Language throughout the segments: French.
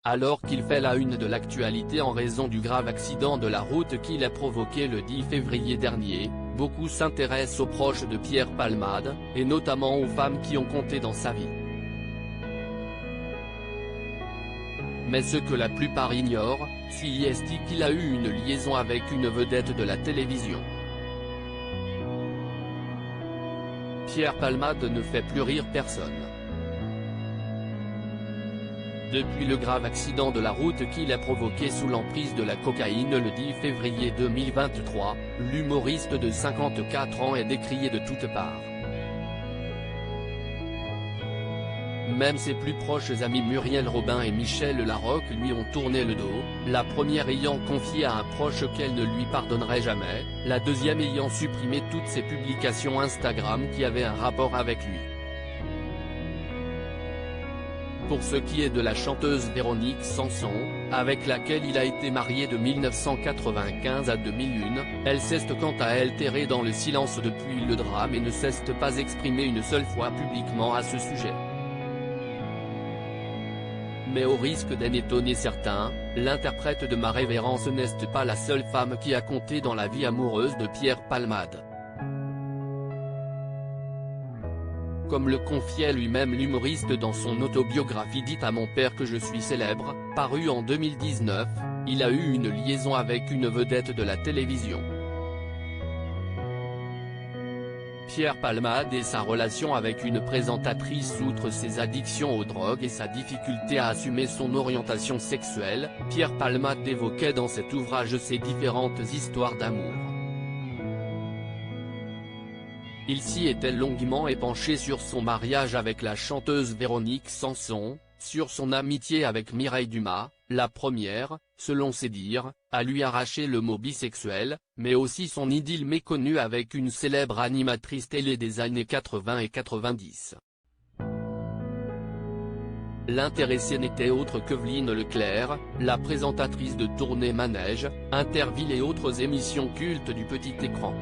Alors qu'il fait la une de l'actualité en raison du grave accident de la route qu'il a provoqué le 10 février dernier, beaucoup s'intéressent aux proches de Pierre Palmade, et notamment aux femmes qui ont compté dans sa vie. Mais ce que la plupart ignorent, c'est qu'il a eu une liaison avec une vedette de la télévision. Pierre Palmade ne fait plus rire personne. Depuis le grave accident de la route qu'il a provoqué sous l'emprise de la cocaïne le 10 février 2023, l'humoriste de 54 ans est décrié de toutes parts. Même ses plus proches amis Muriel Robin et Michel Larocque lui ont tourné le dos, la première ayant confié à un proche qu'elle ne lui pardonnerait jamais, la deuxième ayant supprimé toutes ses publications Instagram qui avaient un rapport avec lui. Pour ce qui est de la chanteuse Véronique Sanson, avec laquelle il a été marié de 1995 à 2001, elle s'est quant à elle terrée dans le silence depuis le drame et ne s'est pas exprimée une seule fois publiquement à ce sujet. Mais au risque d'en étonner certains, l'interprète de Ma Révérence n'est pas la seule femme qui a compté dans la vie amoureuse de Pierre Palmade. Comme le confiait lui-même l'humoriste dans son autobiographie dite À mon père que je suis célèbre, parue en 2019, il a eu une liaison avec une vedette de la télévision. Pierre Palmade et sa relation avec une présentatrice. Outre ses addictions aux drogues et sa difficulté à assumer son orientation sexuelle, Pierre Palmade évoquait dans cet ouvrage ses différentes histoires d'amour. Il s'y était longuement épanché sur son mariage avec la chanteuse Véronique Sanson, sur son amitié avec Mireille Dumas, la première, selon ses dires, à lui arracher le mot bisexuel, mais aussi son idylle méconnue avec une célèbre animatrice télé des années 80 et 90. L'intéressée n'était autre qu'Evelyne Leclerc, la présentatrice de Tournée Manège, Interville et autres émissions cultes du petit écran.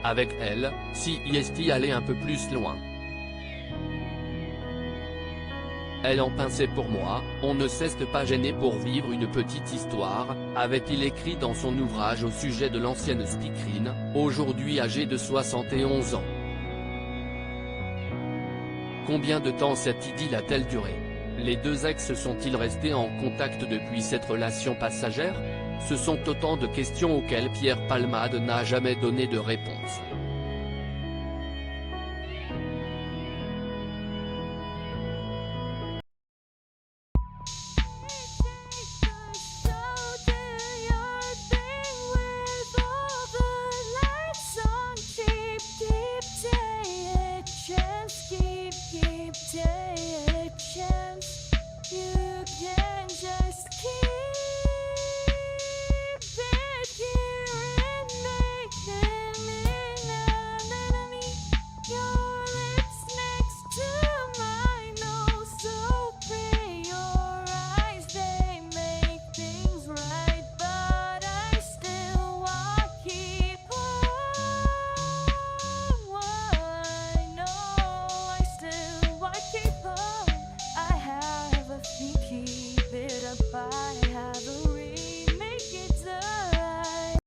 Avec elle, CIST allait un peu plus loin. Elle en pinçait pour moi, on ne s'est pas gêné pour vivre une petite histoire, avait-il écrit dans son ouvrage au sujet de l'ancienne speakerine, aujourd'hui âgée de 71 ans. Combien de temps cette idylle a-t-elle duré? Les deux ex sont-ils restés en contact depuis cette relation passagère? Ce sont autant de questions auxquelles Pierre Palmade n'a jamais donné de réponse.